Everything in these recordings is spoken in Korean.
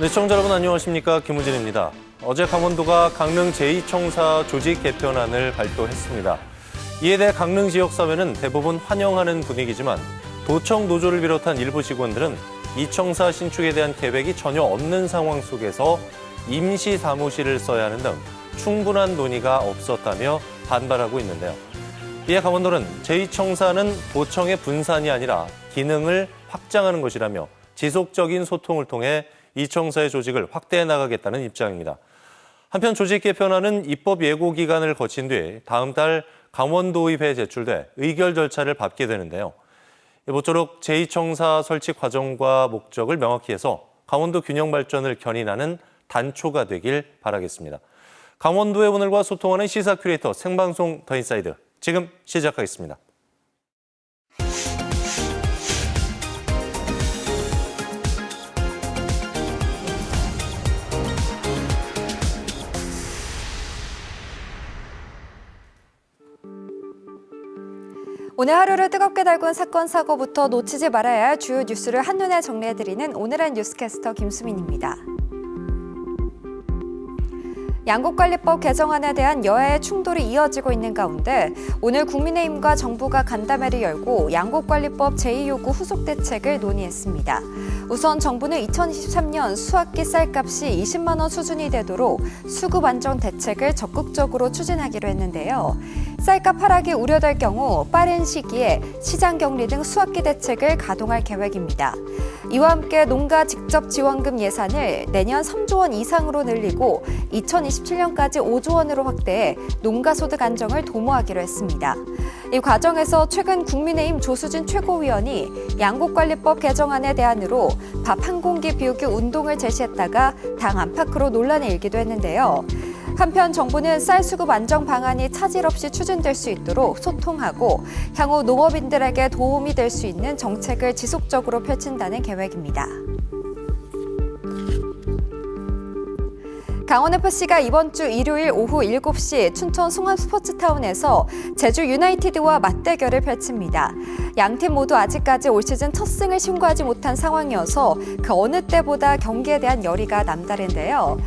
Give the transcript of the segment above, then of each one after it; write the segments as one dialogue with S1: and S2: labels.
S1: 네, 시청자 여러분 안녕하십니까? 김우진입니다. 어제 강원도가 강릉 제2청사 조직 개편안을 발표했습니다. 이에 대해 강릉 지역사회는 대부분 환영하는 분위기지만 도청 노조를 비롯한 일부 직원들은 이 청사 신축에 대한 계획이 전혀 없는 상황 속에서 임시 사무실을 써야 하는 등 충분한 논의가 없었다며 반발하고 있는데요. 이에 강원도는 제2청사는 도청의 분산이 아니라 기능을 확장하는 것이라며 지속적인 소통을 통해 이 청사의 조직을 확대해 나가겠다는 입장입니다. 한편 조직 개편안은 입법 예고 기간을 거친 뒤 다음 달 강원도의회에 제출돼 의결 절차를 밟게 되는데요. 모쪼록 제2청사 설치 과정과 목적을 명확히 해서 강원도 균형 발전을 견인하는 단초가 되길 바라겠습니다. 강원도의 오늘과 소통하는 시사 큐레이터 생방송 더 인사이드 지금 시작하겠습니다.
S2: 오늘 하루를 뜨겁게 달군 사건, 사고부터 놓치지 말아야 할 주요 뉴스를 한눈에 정리해드리는 오늘의 뉴스캐스터 김수민입니다. 양곡관리법 개정안에 대한 여야의 충돌이 이어지고 있는 가운데 오늘 국민의힘과 정부가 간담회를 열고 양곡관리법 제2요구 후속 대책을 논의했습니다. 우선 정부는 2023년 수확기 쌀값이 20만 원 수준이 되도록 수급 안정 대책을 적극적으로 추진하기로 했는데요. 쌀값 하락이 우려될 경우 빠른 시기에 시장 격리 등 수확기 대책을 가동할 계획입니다. 이와 함께 농가 직접 지원금 예산을 내년 3조 원 이상으로 늘리고 2027년까지 5조 원으로 확대해 농가 소득 안정을 도모하기로 했습니다. 이 과정에서 최근 국민의힘 조수진 최고위원이 양곡관리법 개정안에 대안으로 밥 한 공기 비우기 운동을 제시했다가 당 안팎으로 논란이 일기도 했는데요. 한편 정부는 쌀 수급 안정 방안이 차질 없이 추진될 수 있도록 소통하고 향후 농업인들에게 도움이 될 수 있는 정책을 지속적으로 펼친다는 계획입니다. 강원FC가 이번 주 일요일 오후 7시 춘천 송암스포츠타운에서 제주 유나이티드와 맞대결을 펼칩니다. 양팀 모두 아직까지 올 시즌 첫 승을 신고하지 못한 상황이어서 그 어느 때보다 경기에 대한 열의가 남다른데요.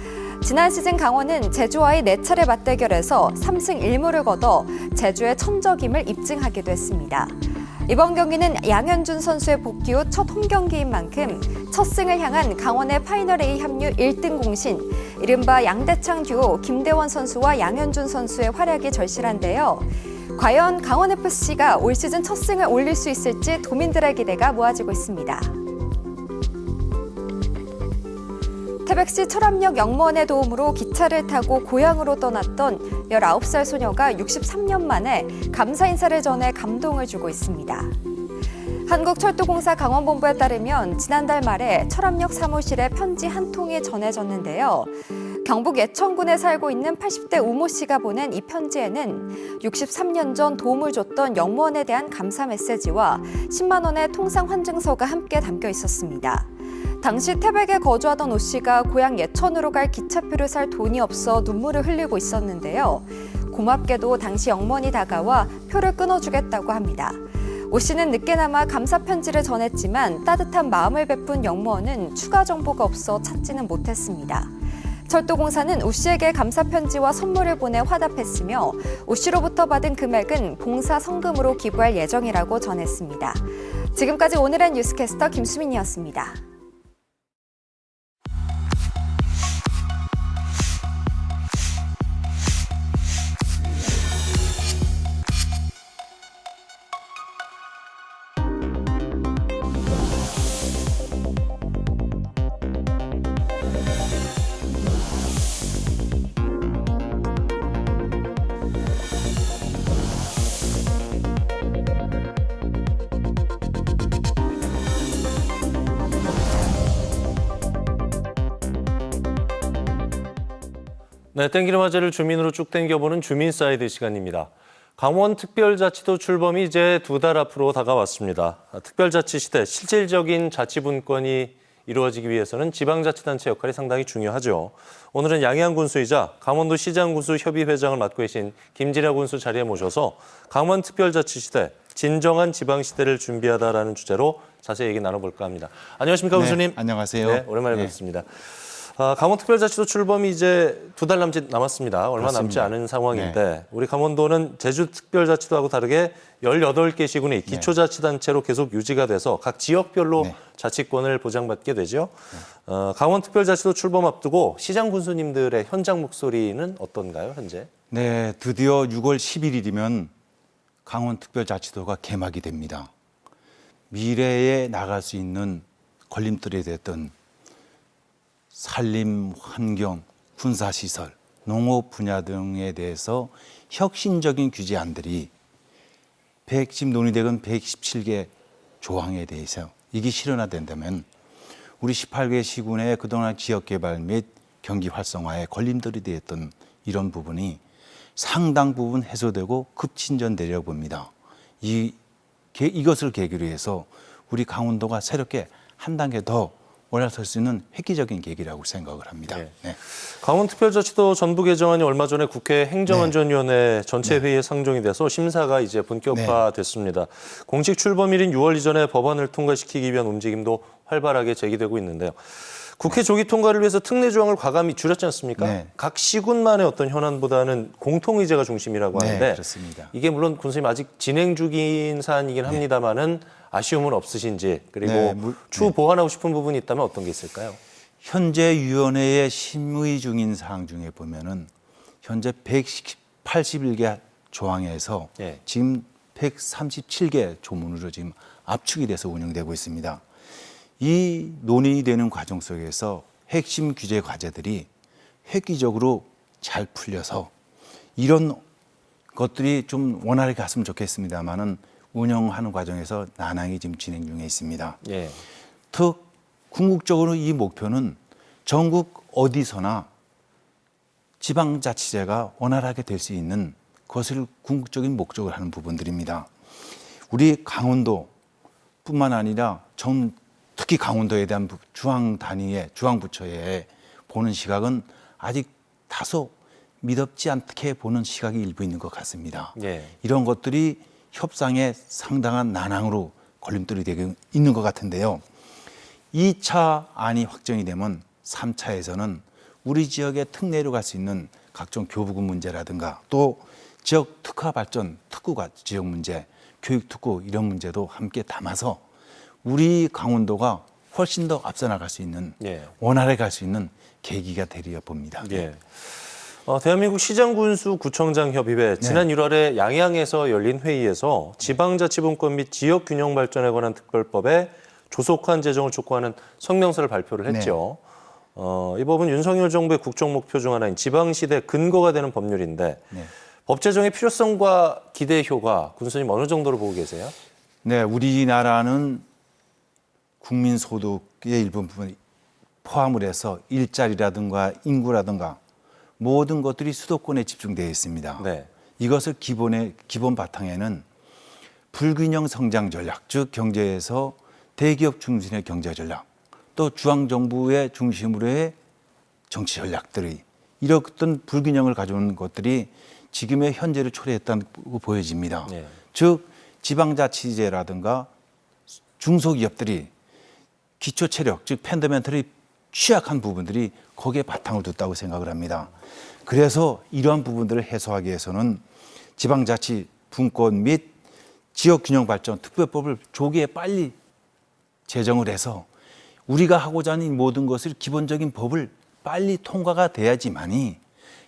S2: 지난 시즌 강원은 제주와의 4차례 맞대결에서 3승 1무를 거둬 제주의 천적임을 입증하기도 했습니다. 이번 경기는 양현준 선수의 복귀 후 첫 홈경기인 만큼 첫 승을 향한 강원의 파이널 A 합류 1등 공신, 이른바 양대창 듀오 김대원 선수와 양현준 선수의 활약이 절실한데요. 과연 강원FC가 올 시즌 첫 승을 올릴 수 있을지 도민들의 기대가 모아지고 있습니다. 태백시 철암역 영무원의 도움으로 기차를 타고 고향으로 떠났던 19살 소녀가 63년 만에 감사 인사를 전해 감동을 주고 있습니다. 한국철도공사 강원본부에 따르면 지난달 말에 철암역 사무실에 편지 한 통이 전해졌는데요. 경북 예천군에 살고 있는 80대 우모 씨가 보낸 이 편지에는 63년 전 도움을 줬던 영무원에 대한 감사 메시지와 10만 원의 통상 환증서가 함께 담겨 있었습니다. 당시 태백에 거주하던 오 씨가 고향 예천으로 갈 기차표를 살 돈이 없어 눈물을 흘리고 있었는데요. 고맙게도 당시 영무원이 다가와 표를 끊어주겠다고 합니다. 오 씨는 늦게나마 감사 편지를 전했지만 따뜻한 마음을 베푼 영무원은 추가 정보가 없어 찾지는 못했습니다. 철도공사는 오 씨에게 감사 편지와 선물을 보내 화답했으며 오 씨로부터 받은 금액은 봉사 성금으로 기부할 예정이라고 전했습니다. 지금까지 오늘의 뉴스캐스터 김수민이었습니다.
S1: 네, 땡기는 화제를 주민으로 쭉 땡겨보는 주민사이드 시간입니다. 강원특별자치도 출범이 이제 2달 앞으로 다가왔습니다. 특별자치 시대 실질적인 자치분권이 이루어지기 위해서는 지방자치단체 역할이 상당히 중요하죠. 오늘은 양해한 군수이자 강원도 시장군수 협의회장을 맡고 계신 김진아 군수 자리에 모셔서 강원특별자치 시대 진정한 지방시대를 준비하다라는 주제로 자세히 얘기 나눠볼까 합니다. 안녕하십니까, 군수님?
S3: 네, 안녕하세요.
S1: 네, 오랜만에 뵙습니다. 강원특별자치도 출범이 이제 2달 남짓 남았습니다. 얼마 남지
S3: 그렇습니다.
S1: 않은 상황인데 우리 강원도는 제주특별자치도하고 다르게 18개 시군의 기초자치단체로 계속 유지가 돼서 각 지역별로 자치권을 보장받게 되죠. 강원특별자치도 출범 앞두고 시장 군수님들의 현장 목소리는 어떤가요, 현재?
S3: 네, 드디어 6월 11일이면 강원특별자치도가 개막이 됩니다. 미래에 나갈 수 있는 걸림돌이 됐던 산림, 환경, 군사시설, 농업 분야 등에 대해서 혁신적인 규제안들이 110 논의되건 117개 조항에 대해서 이게 실현화된다면 우리 18개 시군의 그동안 지역개발 및 경기 활성화에 걸림돌이 되었던 이런 부분이 상당 부분 해소되고 급진전되려 봅니다. 이것을 계기로 해서 우리 강원도가 새롭게 한 단계 더 올라설 수 있는 획기적인 계기라고 생각을 합니다.
S1: 네.
S3: 네.
S1: 강원특별자치도 전부 개정안이 얼마 전에 국회 행정안전위원회 전체 회의에 상정이 돼서 심사가 이제 본격화됐습니다. 공식 출범일인 6월 이전에 법안을 통과시키기 위한 움직임도 활발하게 제기되고 있는데요. 국회 조기 통과를 위해서 특례 조항을 과감히 줄였지 않습니까?
S3: 네.
S1: 각 시군만의 어떤 현안보다는 공통의제가 중심이라고
S3: 네,
S1: 하는데
S3: 그렇습니다.
S1: 이게 물론 군수님 아직 진행 중인 사안이긴 합니다만은 아쉬움은 없으신지 그리고 추후 보완하고 싶은 부분이 있다면 어떤 게 있을까요?
S3: 현재 위원회에 심의 중인 사항 중에 보면은 현재 181개 조항에서 지금 137개 조문으로 지금 압축이 돼서 운영되고 있습니다. 이 논의되는 과정 속에서 핵심 규제 과제들이 획기적으로 잘 풀려서 이런 것들이 좀 원활하게 갔으면 좋겠습니다만은 운영하는 과정에서 난항이 지금 진행 중에 있습니다. 궁극적으로 이 목표는 전국 어디서나 지방자치제가 원활하게 될 수 있는 것을 궁극적인 목적을 하는 부분들입니다. 우리 강원도뿐만 아니라 특히 강원도에 대한 중앙 단위의 중앙부처에 보는 시각은 아직 다소 미덥지 않게 보는 시각이 일부 있는 것 같습니다. 이런 것들이 협상에 상당한 난항으로 걸림돌이 되고 있는 것 같은데요. 2차 안이 확정이 되면 3차에서는 우리 지역의 특례로 갈 수 있는 각종 교부금 문제라든가 또 지역 특화 발전, 특구가 지역 문제, 교육 특구 이런 문제도 함께 담아서 우리 강원도가 훨씬 더 앞서 나갈 수 있는 원활하게 갈 수 있는 계기가 되리라 봅니다.
S1: 대한민국 시장군수 구청장 협의회 지난 1월에 양양에서 열린 회의에서 지방자치분권 및 지역균형 발전에 관한 특별법에 조속한 제정을 촉구하는 성명서를 발표를 했죠. 이 법은 윤석열 정부의 국정 목표 중 하나인 지방시대 근거가 되는 법률인데 법 제정의 필요성과 기대 효과 군수님 어느 정도로 보고 계세요?
S3: 네, 우리나라는 국민 소득의 일부분을 포함을 해서 일자리라든가 인구라든가 모든 것들이 수도권에 집중되어 있습니다. 이것을 기본 바탕에는 불균형 성장 전략, 즉 경제에서 대기업 중심의 경제 전략, 또 중앙정부의 중심으로의 정치 전략들이 이렇던 불균형을 가져오는 것들이 지금의 현재를 초래했다고 보여집니다. 즉 지방자치제라든가 중소기업들이 기초체력, 즉 펀더멘털이 취약한 부분들이 거기에 바탕을 뒀다고 생각을 합니다. 그래서 이러한 부분들을 해소하기 위해서는 지방자치 분권 및 지역균형발전 특별법을 조기에 빨리 제정을 해서 우리가 하고자 하는 모든 것을 기본적인 법을 빨리 통과가 돼야지만이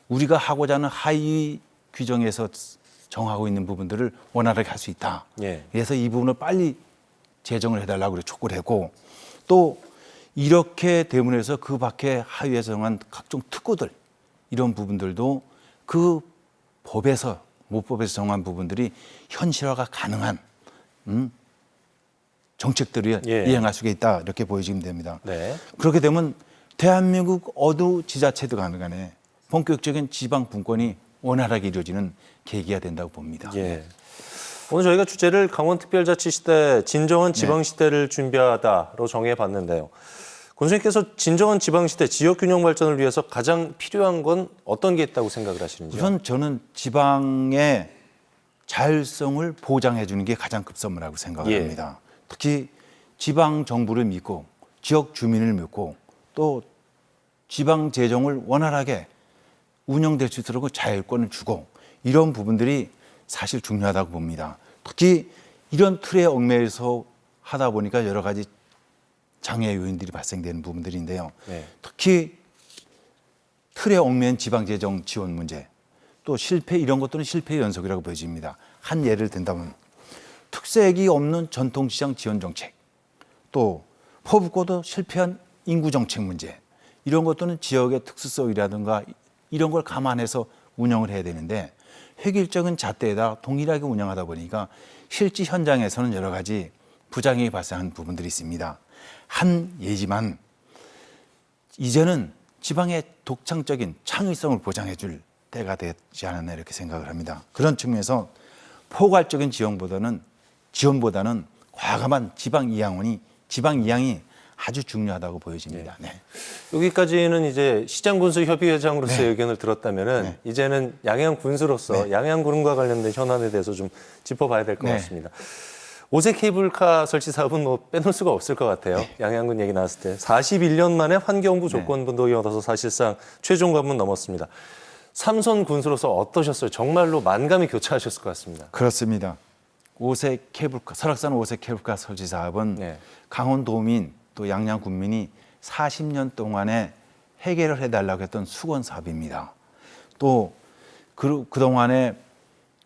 S3: 우리가 하고자 하는 하위 규정에서 정하고 있는 부분들을 원활하게 할 수 있다. 그래서 이 부분을 빨리 제정을 해달라고 촉구를 했고 또 이렇게 대문에서 그 밖에 하위에서 정한 각종 특구들 이런 부분들도 그 법에서 모법에서 정한 부분들이 현실화가 가능한 정책들이 이행할 수가 있다 이렇게 보여지면 됩니다. 그렇게 되면 대한민국 어느 지자체도 간에 본격적인 지방 분권이 원활하게 이루어지는 계기가 된다고 봅니다.
S1: 오늘 저희가 주제를 강원특별자치 시대 진정한 지방시대를 준비하다로 정해봤는데요. 군수님께서 진정한 지방시대 지역균형 발전을 위해서 가장 필요한 건 어떤 게 있다고 생각을 하시는지요?
S3: 우선 저는 지방의 자율성을 보장해 주는 게 가장 급선무라고 생각을 합니다. 특히 지방 정부를 믿고 지역 주민을 믿고 또 지방 재정을 원활하게 운영될 수 있도록 자율권을 주고 이런 부분들이 사실 중요하다고 봅니다. 특히 이런 틀에 얽매여서 하다 보니까 여러 가지 장애 요인들이 발생되는 부분들인데요.
S1: 네.
S3: 특히 틀에 얽매인 지방재정 지원 문제, 또 실패 이런 것들은 실패의 연속이라고 보여집니다. 한 예를 든다면 특색이 없는 전통시장 지원 정책, 또 퍼붓고도 실패한 인구 정책 문제, 이런 것들은 지역의 특수성이라든가 이런 걸 감안해서 운영을 해야 되는데 획일적인 잣대에다 동일하게 운영하다 보니까 실제 현장에서는 여러 가지 부작용이 발생하는 부분들이 있습니다. 한 예지만 이제는 지방의 독창적인 창의성을 보장해 줄 때가 되지 않았나 이렇게 생각을 합니다. 그런 측면에서 포괄적인 지원보다는 과감한 지방 이양이 아주 중요하다고 보여집니다. 네.
S1: 여기까지는 이제 시장군수협의회장으로서의 의견을 들었다면은 이제는 양양군수로서 양양군과 관련된 현안에 대해서 좀 짚어봐야 될 것 같습니다. 오색 케이블카 설치 사업은 뭐 빼놓을 수가 없을 것 같아요. 양양군 얘기 나왔을 때 41년 만에 환경부 조건분동이 얻어서 사실상 최종 관문 넘었습니다. 삼선 군수로서 어떠셨어요? 정말로 만감이 교차하셨을 것 같습니다.
S3: 그렇습니다. 설악산 오색 케이블카 설치 사업은 강원도민 또 양양 군민이 40년 동안에 해결을 해달라고 했던 수건 사업입니다. 또 그동안에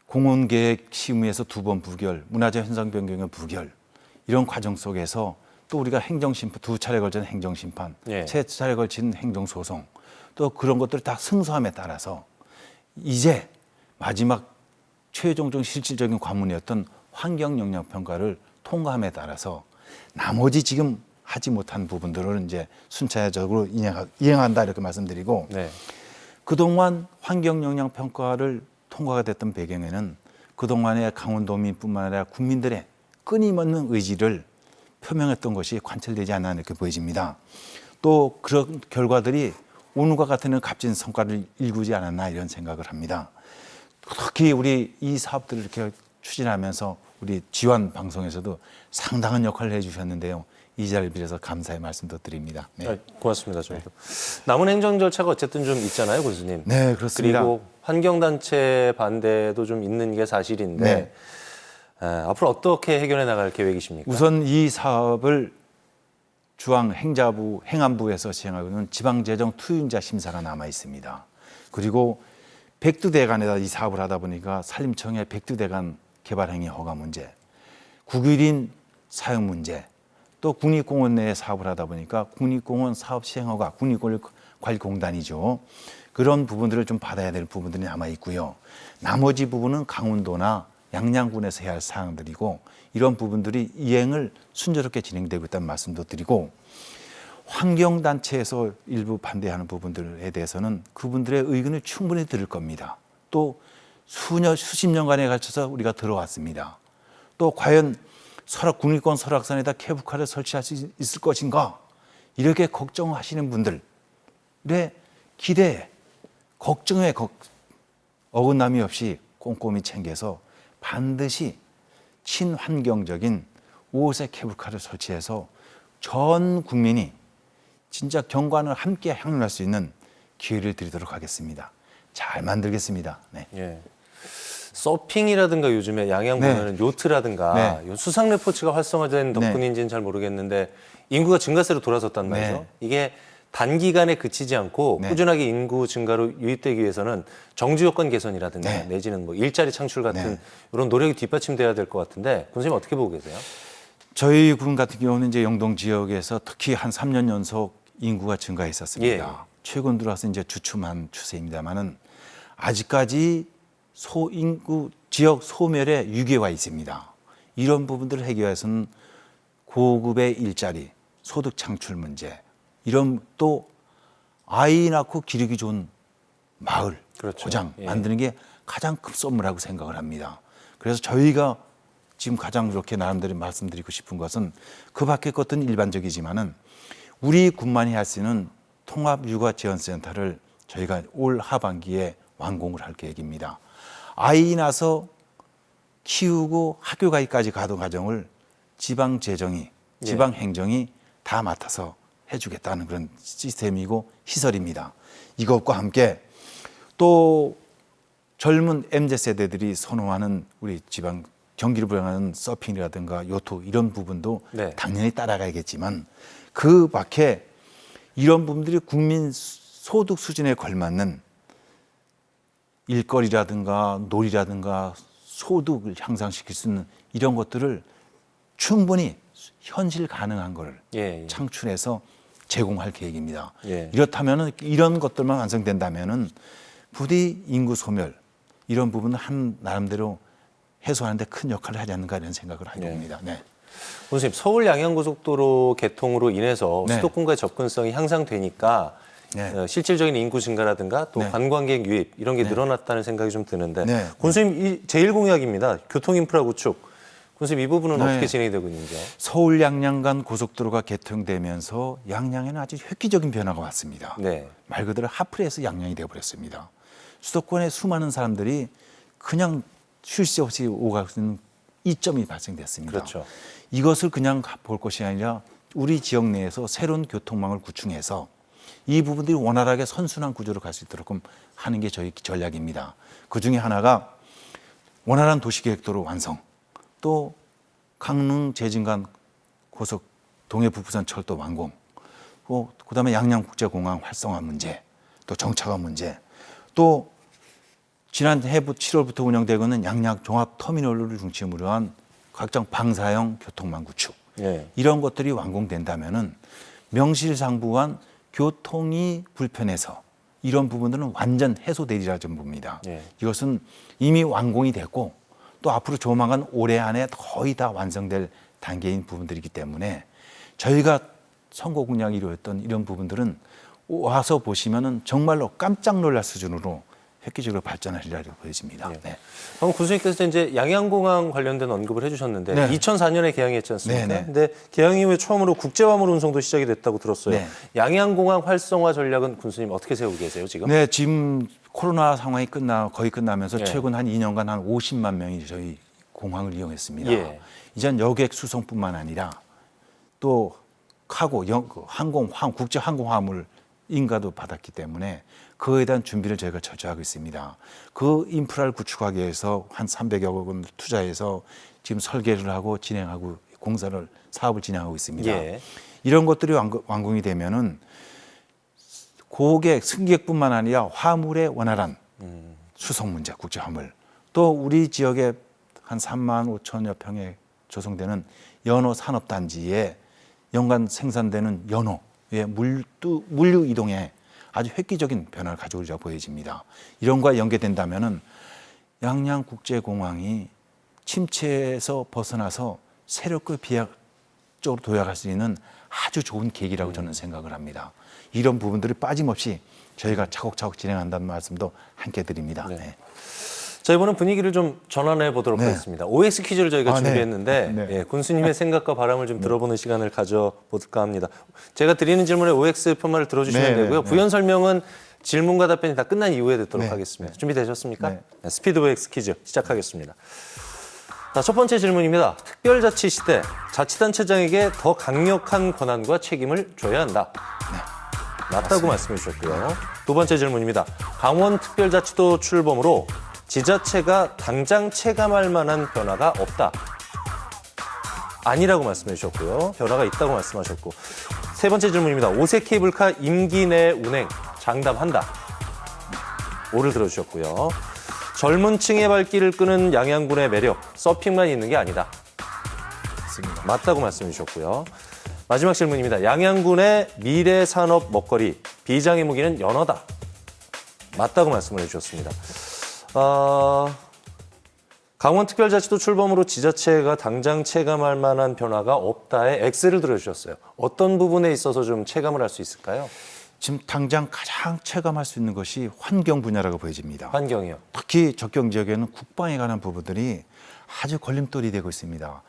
S3: 공원계획 심의에서 2번 부결, 문화재 현상 변경의 부결 이런 과정 속에서 또 우리가 행정심판 2차례 걸친 행정심판, 3차례 걸친 행정소송 또 그런 것들을 다 승소함에 따라서 이제 마지막 최종적 실질적인 관문이었던 환경영향평가를 통과함에 따라서 나머지 지금 하지 못한 부분들을 이제 순차적으로 이행한다 이렇게 말씀드리고 그동안 환경영향평가를 통과가 됐던 배경에는 그동안의 강원도민뿐만 아니라 국민들의 끊임없는 의지를 표명했던 것이 관철되지 않나 이렇게 보여집니다. 또 그런 결과들이 오늘과 같은 값진 성과를 일구지 않았나 이런 생각을 합니다. 특히 우리 이 사업들을 이렇게 추진하면서 우리 지원 방송에서도 상당한 역할을 해주셨는데요. 이 자리를 빌어서 감사의 말씀도 드립니다.
S1: 고맙습니다. 저희도. 남은 행정 절차가 어쨌든 좀 있잖아요, 교수님.
S3: 네, 그렇습니다.
S1: 그리고 환경단체 반대도 좀 있는 게 사실인데 앞으로 어떻게 해결해 나갈 계획이십니까?
S3: 우선 이 사업을 행안부에서 시행하고 있는 지방재정 투입자 심사가 남아 있습니다. 그리고 백두대간에다 이 사업을 하다 보니까 산림청의 백두대간 개발행위 허가 문제, 국유린 사용 문제, 또 국립공원 내에 사업을 하다 보니까 국립공원 사업 시행허가, 국립관리공단이죠. 그런 부분들을 좀 받아야 될 부분들이 남아 있고요. 나머지 부분은 강원도나 양양군에서 해야 할 사항들이고 이런 부분들이 이행을 순조롭게 진행되고 있다는 말씀도 드리고 환경단체에서 일부 반대하는 부분들에 대해서는 그분들의 의견을 충분히 들을 겁니다. 또 수십 년간에 걸쳐서 우리가 들어왔습니다. 또 과연 국립공원 설악산에다 케이블카를 설치할 수 있을 것인가 이렇게 걱정하시는 분들의 기대에 걱정에 어긋남이 없이 꼼꼼히 챙겨서 반드시 친환경적인 5호색 케이블카를 설치해서 전 국민이 진짜 경관을 함께 향유할 수 있는 기회를 드리도록 하겠습니다. 잘 만들겠습니다.
S1: 서핑이라든가 요즘에 양양 보면은 요트라든가 수상 레포츠가 활성화된 덕분인지는 잘 모르겠는데 인구가 증가세로 돌아섰단 말이죠. 이게 단기간에 그치지 않고 꾸준하게 인구 증가로 유입되기 위해서는 정주 여건 개선이라든가 내지는 뭐 일자리 창출 같은 이런 노력이 뒷받침돼야 될 것 같은데 군수님 어떻게 보고 계세요?
S3: 저희 군 같은 경우는 이제 영동 지역에서 특히 한 3년 연속 인구가 증가했었습니다. 최근 들어와서 이제 주춤한 추세입니다만은 아직까지 소인구 지역 소멸의 위기에 있습니다. 이런 부분들을 해결해서는 고급의 일자리, 소득 창출 문제, 이런 또 아이 낳고 기르기 좋은 마을, 고장 만드는 게 가장 큰 선물이라고 생각을 합니다. 그래서 저희가 지금 가장 이렇게 나름대로 말씀드리고 싶은 것은 그 밖의 것들은 일반적이지만은 우리 군만이 할 수 있는 통합육아지원센터를 저희가 올 하반기에 완공을 할 계획입니다. 아이 나서 키우고 학교가기까지 가던 과정을 지방행정이 다 맡아서 해주겠다는 그런 시스템이고 시설입니다. 이것과 함께 또 젊은 MZ세대들이 선호하는 우리 지방 경기를 부양하는 서핑이라든가 요트 이런 부분도
S1: 네.
S3: 당연히 따라가야겠지만 그 밖에 이런 부분들이 국민 소득 수준에 걸맞는 일거리라든가 놀이라든가 소득을 향상시킬 수 있는 이런 것들을 충분히 현실 가능한 걸
S1: 예, 예.
S3: 창출해서 제공할 계획입니다.
S1: 예.
S3: 이렇다면은 이런 것들만 완성된다면은 부디 인구 소멸 이런 부분은 한 나름대로 해소하는데 큰 역할을 하지 않는가 이런 생각을 하게 됩니다. 네.
S1: 선생님, 서울 양양고속도로 개통으로 인해서
S3: 네.
S1: 수도권과의 접근성이 향상되니까
S3: 네.
S1: 실질적인 인구 증가라든가 또
S3: 네.
S1: 관광객 유입 이런 게
S3: 네.
S1: 늘어났다는 생각이 좀 드는데
S3: 네.
S1: 군수님 이 제1공약입니다. 교통인프라 구축. 군수님 이 부분은
S3: 네.
S1: 어떻게 진행이 되고 있는지요?
S3: 서울 양양 간 고속도로가 개통되면서 양양에는 아주 획기적인 변화가 왔습니다.
S1: 네.
S3: 말 그대로 하플에서 양양이 되어버렸습니다. 수도권의 수많은 사람들이 그냥 쉴 새 없이 오갈 수 있는 이점이 발생됐습니다.
S1: 그렇죠.
S3: 이것을 그냥 볼 것이 아니라 우리 지역 내에서 새로운 교통망을 구축해서 이 부분들이 원활하게 선순환 구조로 갈 수 있도록 하는 게 저희 전략입니다. 그중에 하나가 원활한 도시계획도로 완성, 또 강릉 제진간 고속 동해 북부선 철도 완공, 그다음에 양양국제공항 활성화 문제, 또 정차관 문제, 또 지난 해부 7월부터 운영되고 있는 양양 종합터미널을 중심으로 한 각종 방사형 교통망 구축,
S1: 예.
S3: 이런 것들이 완공된다면은 명실상부한 교통이 불편해서 이런 부분들은 완전 해소되리라 좀 봅니다.
S1: 예.
S3: 이것은 이미 완공이 됐고 또 앞으로 조만간 올해 안에 거의 다 완성될 단계인 부분들이기 때문에 저희가 선거 공약이 이루어졌던 이런 부분들은 와서 보시면은 정말로 깜짝 놀랄 수준으로 획기적으로 발전하리라고 보여집니다.
S1: 예.
S3: 네.
S1: 방금 군수님께서 이제 양양공항 관련된 언급을 해주셨는데
S3: 네.
S1: 2004년에 개항했지 않습니까?
S3: 네, 네.
S1: 근데 개항 이후에 처음으로 국제화물 운송도 시작이 됐다고 들었어요.
S3: 네.
S1: 양양공항 활성화 전략은 군수님 어떻게 세우고 계세요 지금?
S3: 네, 지금 코로나 상황이 거의 끝나면서
S1: 예.
S3: 최근 한 2년간 한 50만 명이 저희 공항을 이용했습니다.
S1: 예.
S3: 이젠 여객 수송뿐만 아니라 또 카고, 항공, 국제 항공 화물 인가도 받았기 때문에 그에 대한 준비를 저희가 철저하고 있습니다. 그 인프라를 구축하기 위해서 한 300여 원 투자해서 지금 설계를 하고 진행하고 사업을 진행하고 있습니다.
S1: 예.
S3: 이런 것들이 완공이 되면은 고객, 승객뿐만 아니라 화물의 원활한 수송 문제, 국제 화물, 또 우리 지역에 한 3만 5천여 평에 조성되는 연호 산업단지에 연간 생산되는 연호의 물류 이동에 아주 획기적인 변화를 가져오리라 보여집니다. 이런 거와 연계된다면은 양양국제공항이 침체에서 벗어나서 새롭게 비약적으로 도약할 수 있는 아주 좋은 계기라고 저는 생각을 합니다. 이런 부분들이 빠짐없이 저희가 차곡차곡 진행한다는 말씀도 함께 드립니다.
S1: 네.
S3: 네.
S1: 자, 이번엔 분위기를 좀 전환해 보도록
S3: 네.
S1: 하겠습니다. OX 퀴즈를 저희가
S3: 네.
S1: 준비했는데
S3: 네.
S1: 예, 군수님의 생각과 바람을 좀 들어보는 시간을 가져볼까 합니다. 제가 드리는 질문에 OX 편말을 들어주시면
S3: 네,
S1: 되고요.
S3: 네.
S1: 부연 설명은 질문과 답변이 다 끝난 이후에 듣도록
S3: 네.
S1: 하겠습니다. 준비되셨습니까?
S3: 네.
S1: 네, 스피드 OX 퀴즈 시작하겠습니다. 자, 첫 번째 질문입니다. 특별자치 시대 자치단체장에게 더 강력한 권한과 책임을 줘야 한다. 맞다고 말씀해 주셨고요. 두 번째 질문입니다. 강원특별자치도 출범으로 지자체가 당장 체감할 만한 변화가 없다. 아니라고 말씀해 주셨고요. 변화가 있다고 말씀하셨고. 세 번째 질문입니다. 5세 케이블카 임기 내 운행 장담한다. 오를 들어주셨고요. 젊은 층의 발길을 끄는 양양군의 매력, 서핑만 있는 게 아니다.
S3: 맞습니다.
S1: 맞다고 말씀해 주셨고요. 마지막 질문입니다. 양양군의 미래 산업 먹거리, 비장의 무기는 연어다. 맞다고 말씀을 해주셨습니다. 강원특별자치도 출범으로 지자체가 당장 체감할 만한 변화가 없다에 X를 들어주셨어요. 어떤 부분에 있어서 좀 체감을 할 수 있을까요?
S3: 지금 당장 가장 체감할 수 있는 것이 환경 분야라고 보여집니다.
S1: 환경이요.
S3: 특히 적경 지역에는 국방에 관한 부분들이 아주 걸림돌이 되고 있습니다.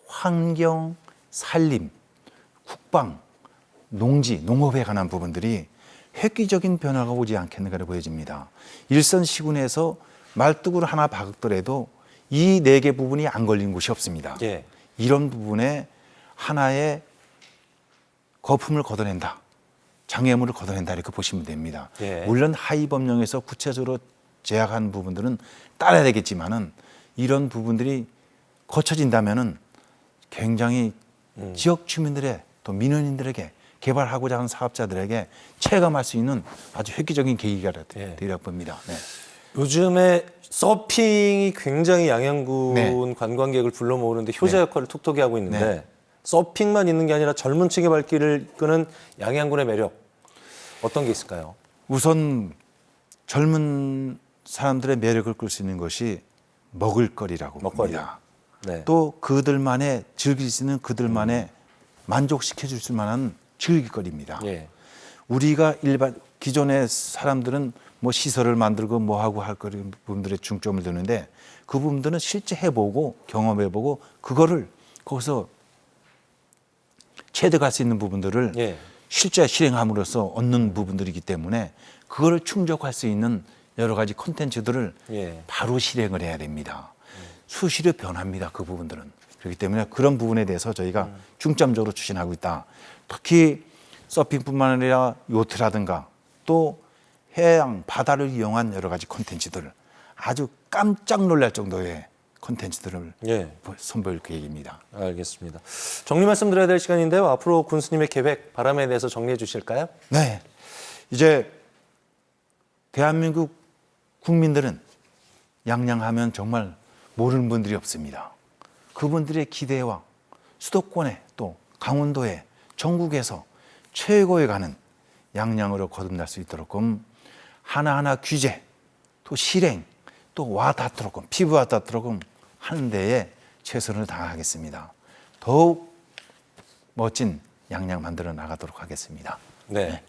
S3: 환경, 산림, 국방, 농지, 농업에 관한 부분들이 획기적인 변화가 오지 않겠는가를 보여집니다. 일선 시군에서 말뚝을 하나 박더라도 이 네 개 부분이 안 걸린 곳이 없습니다.
S1: 예.
S3: 이런 부분에 하나의 거품을 걷어낸다. 장애물을 걷어낸다 이렇게 보시면 됩니다.
S1: 예.
S3: 물론 하위 법령에서 구체적으로 제약한 부분들은 따라야 되겠지만은 이런 부분들이 거쳐진다면은 굉장히 지역 주민들의 또 민원인들에게 개발하고자 하는 사업자들에게 체감할 수 있는 아주 획기적인 계기가 되리라고 봅니다. 네.
S1: 요즘에 서핑이 굉장히 양양군
S3: 네.
S1: 관광객을 불러 모으는데 효자 역할을 톡톡히 하고 있는데
S3: 네.
S1: 서핑만 있는 게 아니라 젊은 층의 발길을 이끄는 양양군의 매력 어떤 게 있을까요?
S3: 우선 젊은 사람들의 매력을 끌 수 있는 것이 먹을거리라고 봅니다.
S1: 네.
S3: 또 그들만의 즐길 수 있는 그들만의 만족시켜 줄 수 만한 즐길거리입니다.
S1: 예.
S3: 우리가 일반 기존의 사람들은 뭐 시설을 만들고 뭐 하고 할 거리 부분들에 중점을 두는데 그 부분들은 실제 해보고 경험해보고 그거를 거기서 체득할 수 있는 부분들을
S1: 예.
S3: 실제 실행함으로써 얻는 부분들이기 때문에 그거를 충족할 수 있는 여러 가지 콘텐츠들을
S1: 예.
S3: 바로 실행을 해야 됩니다. 수시로 변합니다. 그 부분들은. 그렇기 때문에 그런 부분에 대해서 저희가 중점적으로 추진하고 있다. 특히 서핑뿐만 아니라 요트라든가 또 해양, 바다를 이용한 여러 가지 콘텐츠들 아주 깜짝 놀랄 정도의 콘텐츠들을
S1: 예.
S3: 선보일 계획입니다.
S1: 알겠습니다. 정리 말씀드려야 될 시간인데요. 앞으로 군수님의 계획, 바람에 대해서 정리해 주실까요?
S3: 네. 이제 대한민국 국민들은 양양하면 정말 모르는 분들이 없습니다. 그분들의 기대와 수도권에 또 강원도에 전국에서 최고에 가는 양양으로 거듭날 수 있도록끔 하나하나 규제 또 실행 또 와닿도록끔 피부와 닿도록끔 하는 데에 최선을 다하겠습니다. 더욱 멋진 양양 만들어 나가도록 하겠습니다.
S1: 네.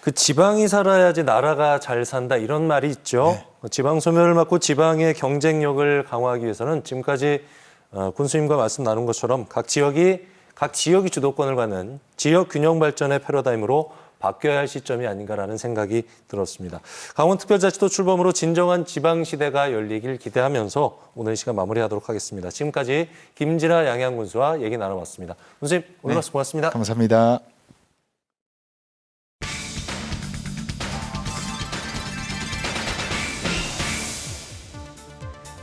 S1: 그 지방이 살아야지 나라가 잘 산다 이런 말이 있죠.
S3: 네.
S1: 지방 소멸을 막고 지방의 경쟁력을 강화하기 위해서는 지금까지 군수님과 말씀 나눈 것처럼 각 지역이 주도권을 갖는 지역 균형 발전의 패러다임으로 바뀌어야 할 시점이 아닌가라는 생각이 들었습니다. 강원특별자치도 출범으로 진정한 지방시대가 열리길 기대하면서 오늘 시간 마무리하도록 하겠습니다. 지금까지 김진아 양양군수와 얘기 나눠봤습니다. 군수님 오늘 말씀 고맙습니다.
S3: 감사합니다.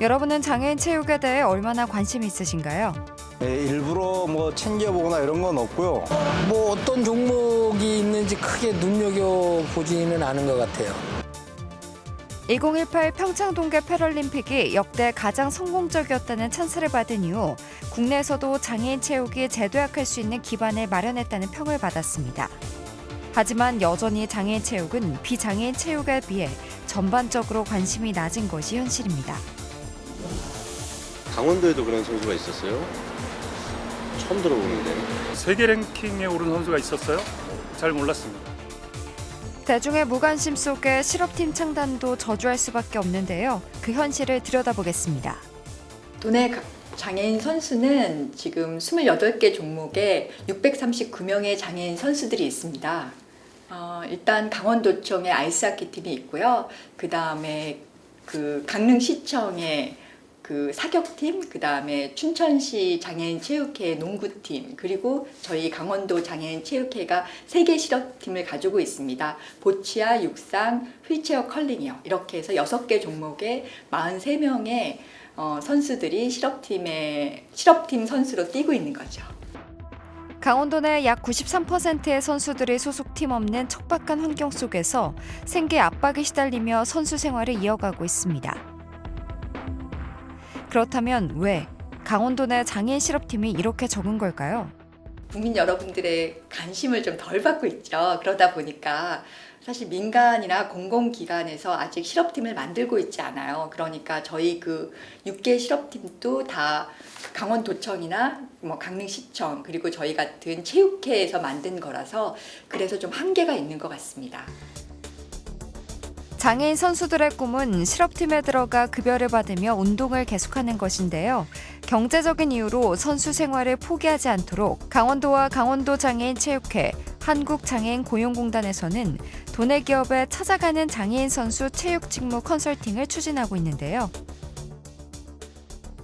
S2: 여러분은 장애인 체육에 대해 얼마나 관심이 있으신가요?
S4: 일부러 뭐 챙겨보거나 이런 건 없고요. 뭐 어떤 종목이 있는지 크게 눈여겨보지는 않은 것 같아요.
S2: 2018 평창 동계 패럴림픽이 역대 가장 성공적이었다는 찬스를 받은 이후 국내에서도 장애인 체육이 재도약할 수 있는 기반을 마련했다는 평을 받았습니다. 하지만 여전히 장애인 체육은 비장애인 체육에 비해 전반적으로 관심이 낮은 것이 현실입니다.
S5: 강원도에도 그런 선수가 있었어요? 처음 들어보는데.
S6: 세계 랭킹에 오른 선수가 있었어요? 잘 몰랐습니다.
S2: 대중의 무관심 속에 실업팀 창단도 저주할 수밖에 없는데요. 그 현실을 들여다보겠습니다.
S7: 도내 장애인 선수는 지금 28개 종목에 639명의 장애인 선수들이 있습니다. 일단 강원도청에 아이스하키 팀이 있고요. 그 다음에 강릉시청에 사격팀, 그 다음에 춘천시 장애인 체육회 농구팀, 그리고 저희 강원도 장애인 체육회가 3개 실업팀을 가지고 있습니다. 보치아, 육상, 휠체어 컬링이요. 이렇게 해서 6개 종목에 43명의 선수들이 실업팀 선수로 뛰고 있는 거죠.
S2: 강원도 내 약 93%의 선수들이 소속팀 없는 척박한 환경 속에서 생계 압박에 시달리며 선수 생활을 이어가고 있습니다. 그렇다면 왜 강원도 내 장애인 실업팀이 이렇게 적은 걸까요?
S7: 국민 여러분들의 관심을 좀 덜 받고 있죠. 그러다 보니까 사실 민간이나 공공기관에서 아직 실업팀을 만들고 있지 않아요. 그러니까 저희 6개 실업팀도 다 강원도청이나 강릉시청 그리고 저희 같은 체육회에서 만든 거라서 그래서 좀 한계가 있는 것 같습니다.
S2: 장애인 선수들의 꿈은 실업팀에 들어가 급여를 받으며 운동을 계속하는 것인데요. 경제적인 이유로 선수 생활을 포기하지 않도록 강원도와 강원도 장애인 체육회, 한국장애인 고용공단에서는 도내 기업에 찾아가는 장애인 선수 체육 직무 컨설팅을 추진하고 있는데요.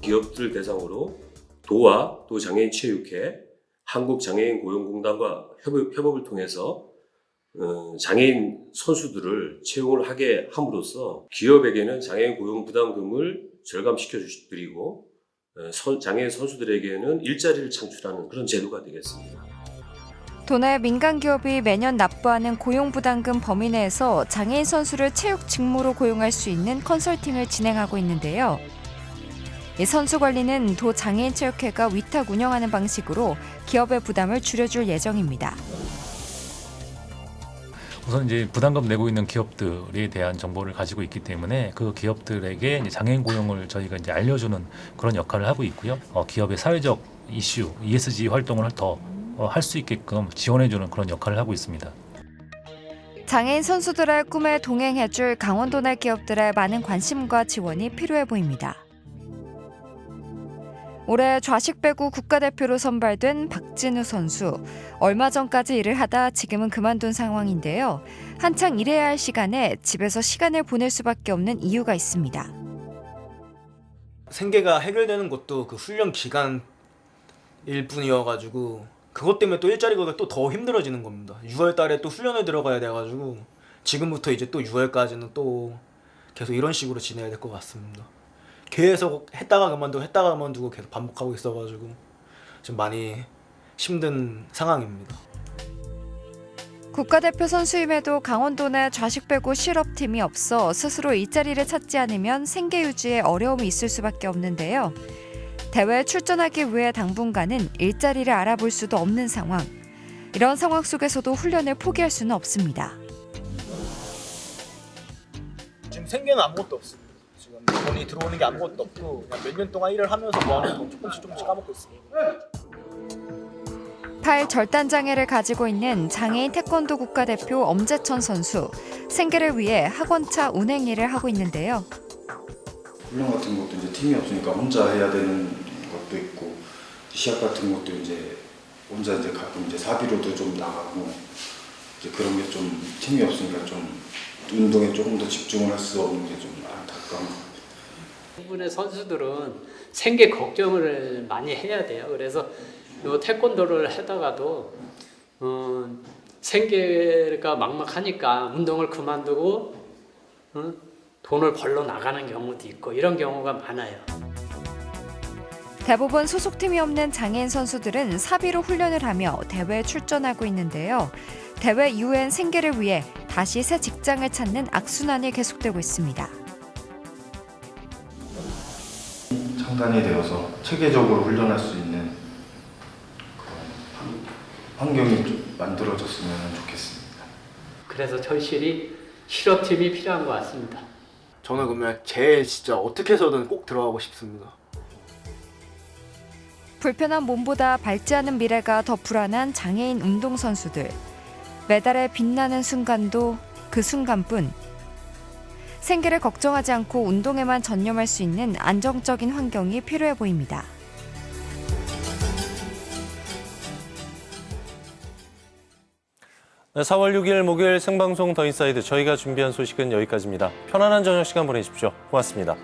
S8: 기업들 대상으로 도와 또 장애인 체육회,
S5: 한국장애인 고용공단과 협업을 통해서 장애인 선수들을 채용을 하게 함으로써 기업에게는 장애인 고용 부담금을 절감시켜 드리고 장애인 선수들에게는 일자리를 창출하는 그런 제도가 되겠습니다.
S2: 도내 민간 기업이 매년 납부하는 고용부담금 범위 내에서 장애인 선수를 체육 직무로 고용할 수 있는 컨설팅을 진행하고 있는데요. 이 선수 관리는 도 장애인 체육회가 위탁 운영하는 방식으로 기업의 부담을 줄여줄 예정입니다.
S8: 우선 이제 부담금 내고 있는 기업들에 대한 정보를 가지고 있기 때문에 그 기업들에게 이제 장애인 고용을 저희가 이제 알려주는 그런 역할을 하고 있고요. 기업의 사회적 이슈, ESG 활동을 더 할 수 있게끔 지원해주는 그런 역할을 하고 있습니다.
S2: 장애인 선수들의 꿈에 동행해줄 강원도 내 기업들의 많은 관심과 지원이 필요해 보입니다. 올해 좌식 배구 국가대표로 선발된 박진우 선수. 얼마 전까지 일을 하다 지금은 그만둔 상황인데요. 한창 일해야 할 시간에 집에서 시간을 보낼 수밖에 없는 이유가 있습니다.
S9: 생계가 해결되는 것도 그 훈련 기간일 뿐이어가지고 그것 때문에 또 일자리가 또 더 힘들어지는 겁니다. 6월 달에 또 훈련을 들어가야 돼가지고 지금부터 이제 또 6월까지는 또 계속 이런 식으로 지내야 될 것 같습니다. 계속 했다가 그만두고 계속 반복하고 있어가지고 좀 많이 힘든 상황입니다.
S2: 국가대표 선수임에도 강원도 내 좌식 배구 실업팀이 없어 스스로 일자리를 찾지 않으면 생계 유지에 어려움이 있을 수밖에 없는데요. 대회에 출전하기 위해 당분간은 일자리를 알아볼 수도 없는 상황. 이런 상황 속에서도 훈련을 포기할 수는 없습니다.
S9: 지금 생계는 아무것도 없습니다. 지금 돈이 들어오는 게 아무것도 없고 그냥 몇 년 동안 일을 하면서 모아놓은 돈 조금씩 까먹고 있습니다.
S2: 팔 절단 장애를 가지고 있는 장애인 태권도 국가대표 엄재천 선수. 생계를 위해 학원차 운행 일을 하고 있는데요.
S10: 훈련 같은 것도 이제 팀이 없으니까 혼자 해야 되는 것도 있고 시합 같은 것도 이제 혼자 이제 가끔 이제 사비로도 좀 나가고 이제 그런 게 좀 팀이 없으니까 좀 운동에 조금 더 집중을 할 수 없는 게 좀 안타까운 것 같아요.
S11: 대부분의 선수들은 생계 걱정을 많이 해야 돼요. 그래서 요 태권도를 하다가도 생계가 막막하니까 운동을 그만두고 돈을 벌러 나가는 경우도 있고 이런 경우가 많아요.
S2: 대부분 소속팀이 없는 장애인 선수들은 사비로 훈련을 하며 대회에 출전하고 있는데요. 대회 이후엔 생계를 위해 다시 새 직장을 찾는 악순환이 계속되고 있습니다.
S10: 창단이 되어서 체계적으로 훈련할 수 있는 그런 환경이 좀 만들어졌으면 좋겠습니다.
S11: 그래서 절실히 실업팀이 필요한 것 같습니다.
S9: 저는 그러면 제일 진짜 어떻게 해서든 꼭 들어가고 싶습니다.
S2: 불편한 몸보다 밝지 않은 미래가 더 불안한 장애인 운동선수들. 메달에 빛나는 순간도 그 순간뿐. 생계를 걱정하지 않고 운동에만 전념할 수 있는 안정적인 환경이 필요해 보입니다.
S1: 네, 4월 6일 목요일 생방송 더 인사이드 저희가 준비한 소식은 여기까지입니다. 편안한 저녁 시간 보내십시오. 고맙습니다.